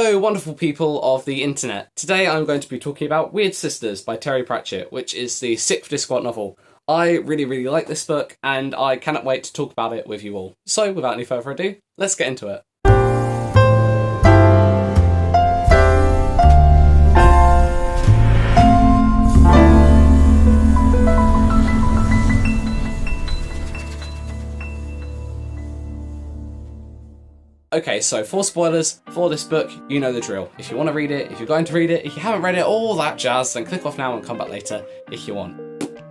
Hello, wonderful people of the internet. Today I'm going to be talking about Wyrd Sisters by Terry Pratchett, which is the 6th Discworld novel. I really like this book, and I cannot wait to talk about it with you all. So, without any further ado, let's get into it. Okay, so for spoilers for this book, you know the drill. If you want to read it, if you're going to read it, if you haven't read it, all that jazz, then click off now and come back later if you want.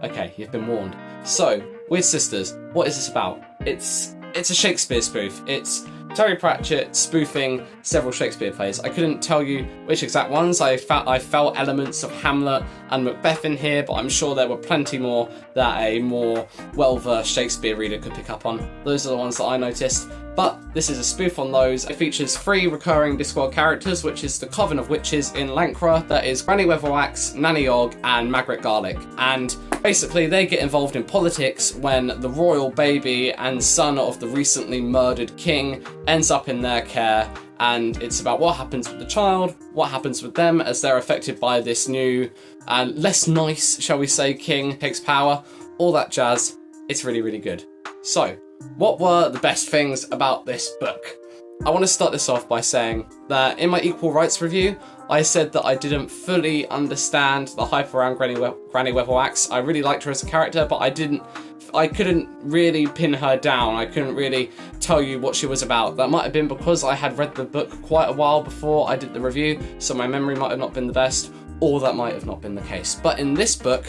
Okay, you've been warned. So, Wyrd Sisters, what is this about? It's a Shakespeare spoof. It's Terry Pratchett spoofing several Shakespeare plays. I couldn't tell you which exact ones. I felt elements of Hamlet and Macbeth in here, but I'm sure there were plenty more that a more well-versed Shakespeare reader could pick up on. Those are the ones that I noticed. But this is a spoof on those. It features 3 recurring Discworld characters, which is the Coven of Witches in Lancre, that is Granny Weatherwax, Nanny Og, and Margaret Garlick. And basically they get involved in politics when the royal baby and son of the recently murdered king ends up in their care, and it's about what happens with the child, what happens with them as they're affected by this new and less nice, shall we say, king takes power, all that jazz. It's really good. So, what were the best things about this book? I want to start this off by saying that in my equal rights review, I said that I didn't fully understand the hype around Granny Weatherwax. I really liked her as a character, but I couldn't really pin her down. I couldn't really tell you what she was about. That might have been because I had read the book quite a while before I did the review, so my memory might have not been the best, or that might have not been the case. But in this book,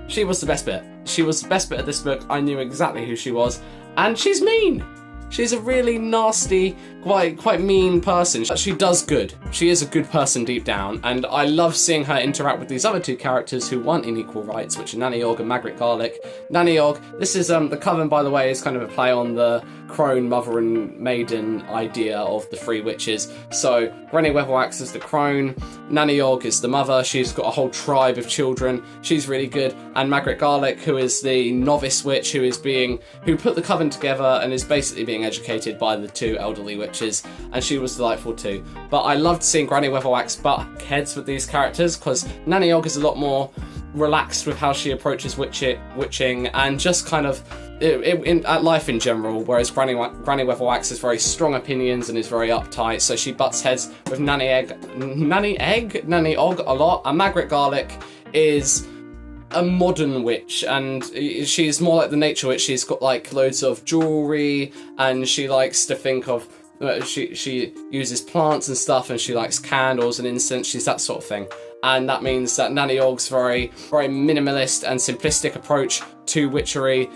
she was the best bit. She was the best bit of this book. I knew exactly who she was, and she's mean. She's a really nasty, quite mean person. But she does good. She is a good person deep down, and I love seeing her interact with these other 2 characters who weren't in equal rights, which are Nanny Og and Margaret Garlick. Nanny Og, this is the Coven, by the way, is kind of a play on the crone, mother and maiden idea of the 3 witches. So Granny Weatherwax is the crone, Nanny Og is the mother. She's got a whole tribe of children. She's really good. And Margaret Garlick, who is the novice witch, who put the Coven together and is basically being educated by the 2 elderly witches, and she was delightful too. But I loved seeing Granny Weatherwax butt heads with these characters, because Nanny Og is a lot more relaxed with how she approaches witching and just kind of at life in general, whereas Granny Weatherwax has very strong opinions and is very uptight, so she butts heads with Nanny Og a lot. And Margaret Garlick is a modern witch, and she's more like the nature witch. She's got like loads of jewelry, and she likes to think of she uses plants and stuff, and she likes candles and incense. She's that sort of thing. And that means that Nanny Og's very minimalist and simplistic approach to witchery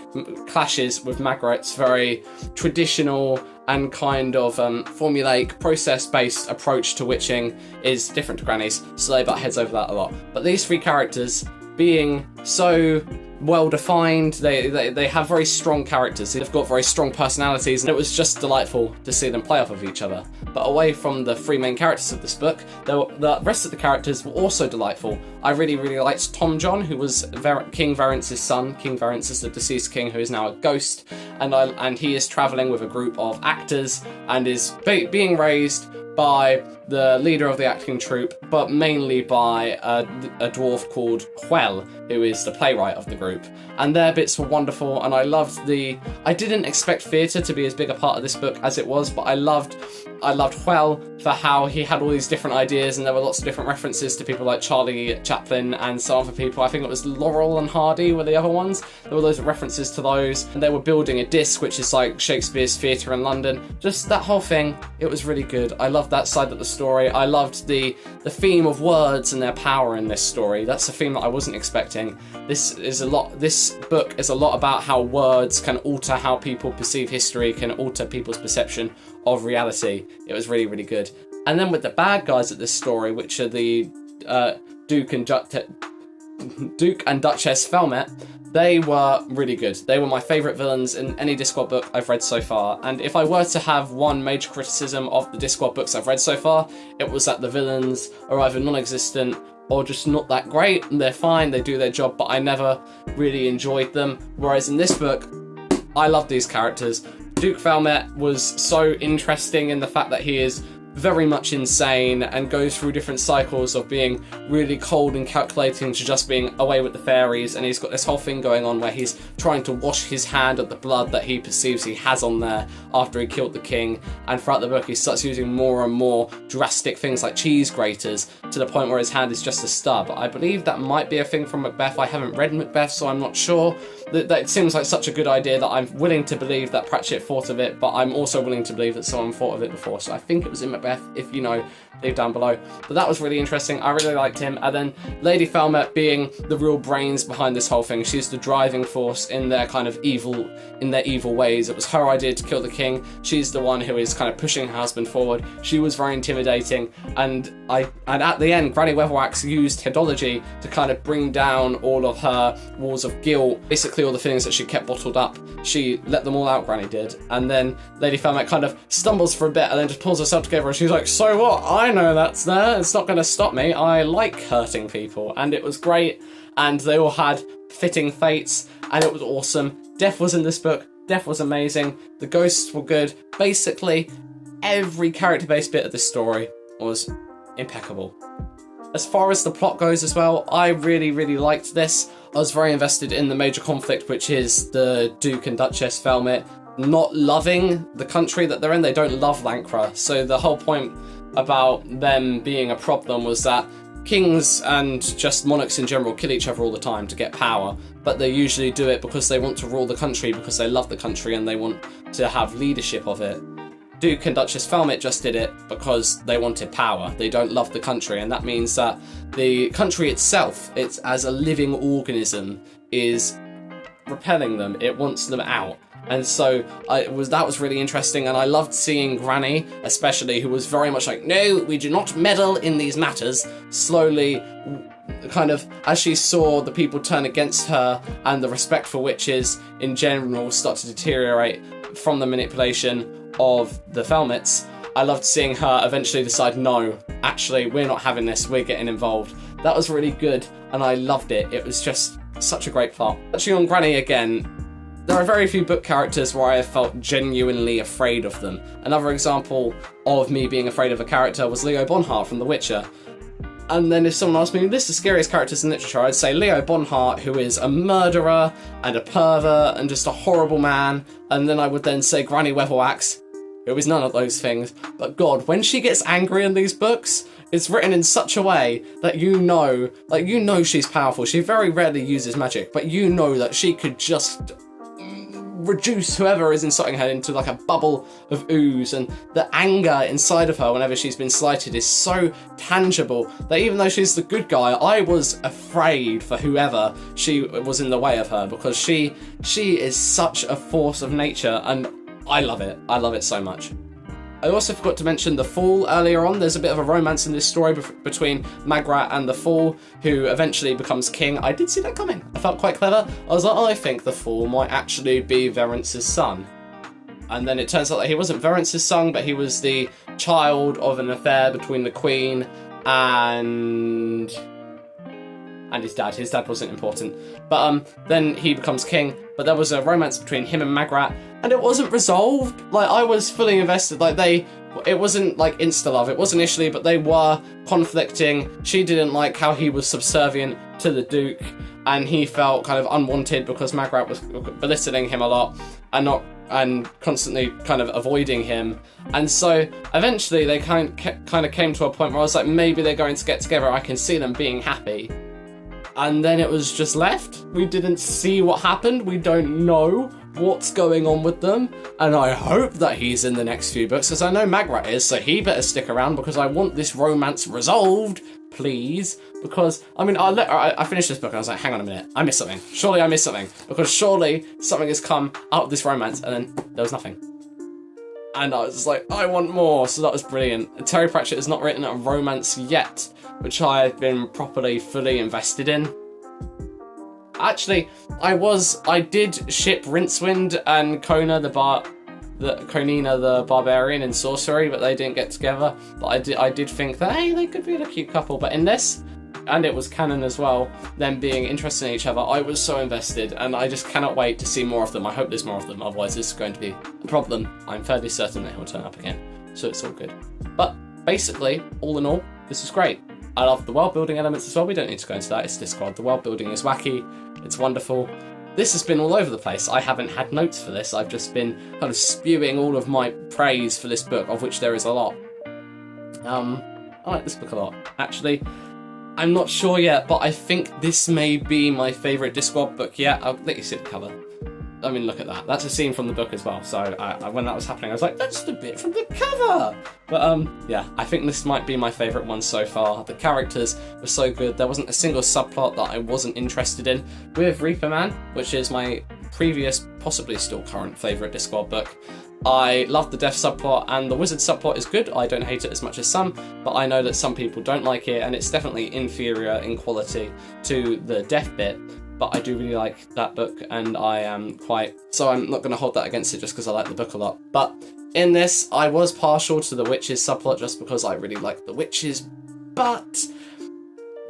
clashes with Margaret's very traditional and kind of formulaic, process-based approach to witching is different to Granny's, so they butt heads over that a lot. But these 3 characters, being so well-defined, they have very strong characters. They've got very strong personalities, and it was just delightful to see them play off of each other. But away from the 3 main characters of this book, the rest of the characters were also delightful. I really liked Tom John, who was King Varence's son. King Varence is the deceased king who is now a ghost, and he is travelling with a group of actors and is being raised by the leader of the acting troupe, but mainly by a dwarf called Hwel, who is the playwright of the group. And their bits were wonderful, and I didn't expect theatre to be as big a part of this book as it was, but I loved Hwel for how he had all these different ideas, and there were lots of different references to people like Charlie Chaplin and some other people. I think it was Laurel and Hardy were the other ones. There were loads of references to those, and they were building a disc, which is like Shakespeare's theatre in London. Just that whole thing, it was really good. I loved that side of the story. I loved the theme of words and their power in this story. That's a theme that I wasn't expecting. This book is a lot about how words can alter how people perceive history, can alter people's perception of reality. It was really good. And then with the bad guys of this story, which are the Duke and Duchess Felmet, they were really good. They were my favourite villains in any Discworld book I've read so far. And if I were to have one major criticism of the Discworld books I've read so far, it was that the villains are either non-existent or just not that great. And they're fine, they do their job, but I never really enjoyed them. Whereas in this book, I love these characters. Duke Felmet was so interesting in the fact that he is very much insane and goes through different cycles of being really cold and calculating to just being away with the fairies, and he's got this whole thing going on where he's trying to wash his hand of the blood that he perceives he has on there after he killed the king, and throughout the book he starts using more and more drastic things like cheese graters to the point where his hand is just a stub. I believe that might be a thing from Macbeth. I haven't read Macbeth, so I'm not sure. That it seems like such a good idea that I'm willing to believe that Pratchett thought of it, but I'm also willing to believe that someone thought of it before, so I think it was in Macbeth. If you know, leave down below. But that was really interesting. I really liked him. And then Lady Thelmet being the real brains behind this whole thing. She's the driving force in their kind of evil, in their evil ways. It was her idea to kill the king. She's the one who is kind of pushing her husband forward. She was very intimidating. And at the end, Granny Weatherwax used Hedology to kind of bring down all of her walls of guilt. Basically all the things that she kept bottled up, she let them all out, Granny did. And then Lady Thelmet kind of stumbles for a bit and then just pulls herself together and she's like, so what? I know that's there. It's not going to stop me. I like hurting people. And it was great. And they all had fitting fates. And it was awesome. Death was in this book. Death was amazing. The ghosts were good. Basically, every character-based bit of this story was impeccable. As far as the plot goes as well, I really, really liked this. I was very invested in the major conflict, which is the Duke and Duchess Thelmet not loving the country that they're in. They don't love Lancre. So the whole point about them being a problem was that kings and just monarchs in general kill each other all the time to get power, but they usually do it because they want to rule the country, because they love the country and they want to have leadership of it. Duke and Duchess Thelmet just did it because they wanted power. They don't love the country, and that means that the country itself, it's as a living organism, is repelling them. It wants them out. And so that was really interesting, and I loved seeing Granny, especially, who was very much like, no, we do not meddle in these matters, slowly, kind of, as she saw the people turn against her and the respect for witches in general start to deteriorate from the manipulation of the Thelmets. I loved seeing her eventually decide, no, actually, we're not having this, we're getting involved. That was really good, and I loved it. It was just such a great plot. Touching on Granny again, there are very few book characters where I have felt genuinely afraid of them. Another example of me being afraid of a character was Leo Bonhart from The Witcher. And then if someone asked me, list the scariest characters in literature, I'd say Leo Bonhart, who is a murderer and a pervert and just a horrible man. And then I would then say Granny Weatherwax, who is none of those things. But God, when she gets angry in these books, it's written in such a way that you know she's powerful. She very rarely uses magic, but you know that she could just reduce whoever is insulting her into like a bubble of ooze, and the anger inside of her whenever she's been slighted is so tangible that even though she's the good guy, I was afraid for whoever she was in the way of her, because she is such a force of nature, and I love it. I love it so much. I also forgot to mention the Fool earlier on. There's a bit of a romance in this story between Magrat and the Fool, who eventually becomes king. I did see that coming. I felt quite clever. I was like, I think the Fool might actually be Verence's son. And then it turns out that he wasn't Verence's son, but he was the child of an affair between the Queen and his dad. His dad wasn't important. But then he becomes king. But there was a romance between him and Magrat, and it wasn't resolved. Like, I was fully invested. Like, it wasn't like insta-love. It was initially, but they were conflicting. She didn't like how he was subservient to the Duke, and he felt kind of unwanted because Magrat was belittling him a lot and constantly kind of avoiding him. And so eventually they kind of came to a point where I was like, maybe they're going to get together. I can see them being happy. And then it was just left. We didn't see what happened. We don't know what's going on with them. And I hope that he's in the next few books, because I know Magrat is, so he better stick around, because I want this romance resolved, please. Because, I mean, I finished this book and I was like, hang on a minute, I missed something. Surely I missed something. Because surely something has come out of this romance, and then there was nothing. And I was just like, I want more. So that was brilliant. Terry Pratchett has not written a romance yet, which I've been properly, fully invested in. Actually, I did ship Rincewind and Conina the Barbarian in Sorcery, but they didn't get together. But I did think that, hey, they could be a cute couple. But in this, and it was canon as well, them being interested in each other, I was so invested, and I just cannot wait to see more of them. I hope there's more of them, otherwise this is going to be a problem. I'm fairly certain that he'll turn up again, so it's all good. But basically, all in all, this is great. I love the world building elements as well. We don't need to go into that, it's Discworld. The world building is wacky, it's wonderful. This has been all over the place. I haven't had notes for this. I've just been kind of spewing all of my praise for this book, of which there is a lot. I like this book a lot. Actually, I'm not sure yet, but I think this may be my favourite Discworld book yet. I'll let you see the cover. I mean, look at that. That's a scene from the book as well. So when that was happening, I was like, that's the bit from the cover. But yeah, I think this might be my favourite one so far. The characters were so good. There wasn't a single subplot that I wasn't interested in. With Reaper Man, which is my previous, possibly still current favourite Discworld book, I love the death subplot, and the wizard subplot is good. I don't hate it as much as some, but I know that some people don't like it, and it's definitely inferior in quality to the death bit. But I do really like that book, and I am so I'm not going to hold that against it just because I like the book a lot. But in this, I was partial to the witches subplot just because I really like the witches, but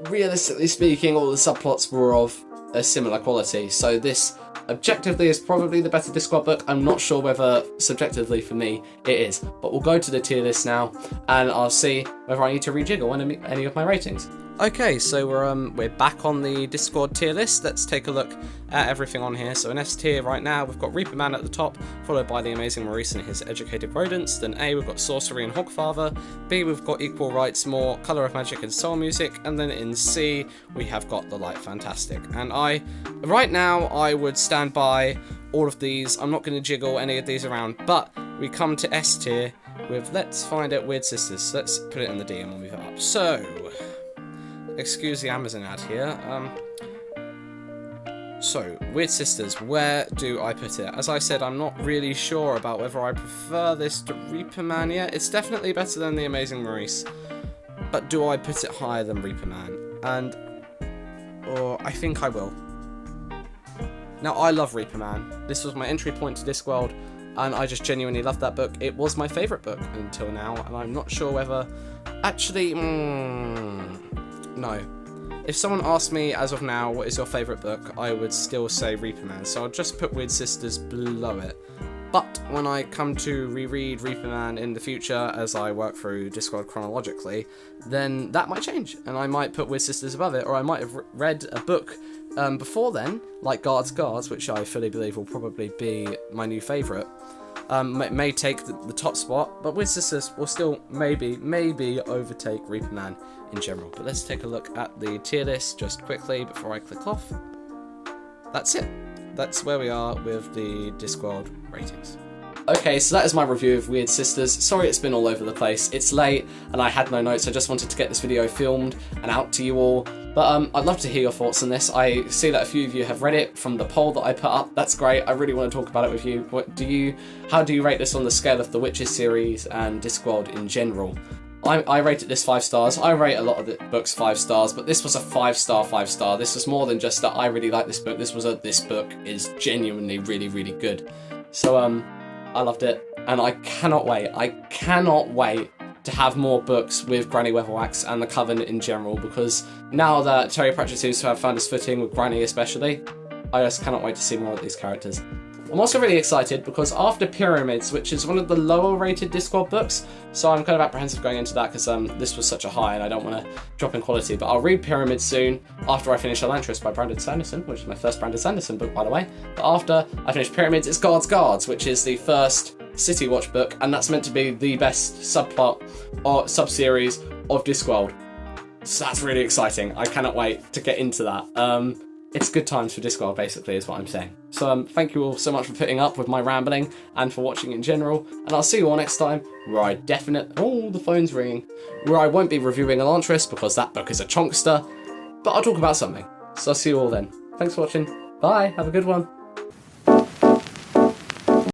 realistically speaking, all the subplots were of a similar quality. So this, objectively, is probably the better Discworld book. I'm not sure whether subjectively for me it is, but we'll go to the tier list now, and I'll see whether I need to rejiggle any of my ratings. Okay, so we're back on the Discworld tier list. Let's take a look at everything on here. So in S tier right now, we've got Reaper Man at the top, followed by the Amazing Maurice and his Educated Rodents. Then A, we've got Sorcery and Hogfather. B, we've got Equal Rights, More, Colour of Magic and Soul Music. And then in C, we have got The Light Fantastic. And right now, I would stand by all of these. I'm not going to jiggle any of these around, but we come to S tier with, let's find out, Wyrd Sisters. So let's put it in the D and we'll move it up. So, excuse the Amazon ad here. So, Wyrd Sisters, where do I put it? As I said, I'm not really sure about whether I prefer this to Reaper Man yet. It's definitely better than the Amazing Maurice, but do I put it higher than Reaper Man? Or I think I will. Now, I love Reaper Man. This was my entry point to Discworld, and I just genuinely loved that book. It was my favourite book until now, and I'm not sure whether... Actually, no. If someone asked me as of now, what is your favourite book, I would still say Reaper Man, so I'll just put Wyrd Sisters below it. But when I come to reread Reaper Man in the future, as I work through Discworld chronologically, then that might change, and I might put Wyrd Sisters above it, or I might have read a book before then, like Guards, which I fully believe will probably be my new favourite. May take the top spot, but Wyrd Sisters will still maybe overtake Reaper Man in general. But let's take a look at the tier list just quickly before I click off. That's it. That's where we are with the Discworld ratings. Okay, so that is my review of Wyrd Sisters. Sorry it's been all over the place. It's late and I had no notes. I just wanted to get this video filmed and out to you all. But I'd love to hear your thoughts on this. I see that a few of you have read it from the poll that I put up. That's great. I really want to talk about it with you. How do you rate this on the scale of the Witches series and Discworld in general? I rated this 5 stars. I rate a lot of the books 5 stars, but this was a 5-star 5-star. This was more than just that I really like this book. This was this book is genuinely really good. So I loved it, and I cannot wait. I cannot wait to have more books with Granny Weatherwax and the Coven in general, because now that Terry Pratchett seems to have found his footing with Granny especially, I just cannot wait to see more of these characters. I'm also really excited because after Pyramids, which is one of the lower rated Discworld books, so I'm kind of apprehensive going into that because this was such a high and I don't want to drop in quality, but I'll read Pyramids soon after I finish Elantris by Brandon Sanderson, which is my first Brandon Sanderson book, by the way. But after I finish Pyramids, it's Guards, which is the first City Watch book, and that's meant to be the best subplot or sub-series of Discworld. So that's really exciting. I cannot wait to get into that. It's good times for Discworld, basically, is what I'm saying. So thank you all so much for putting up with my rambling and for watching in general. And I'll see you all next time, where I the phone's ringing, where I won't be reviewing Elantris because that book is a chonkster, but I'll talk about something. So I'll see you all then. Thanks for watching. Bye. Have a good one.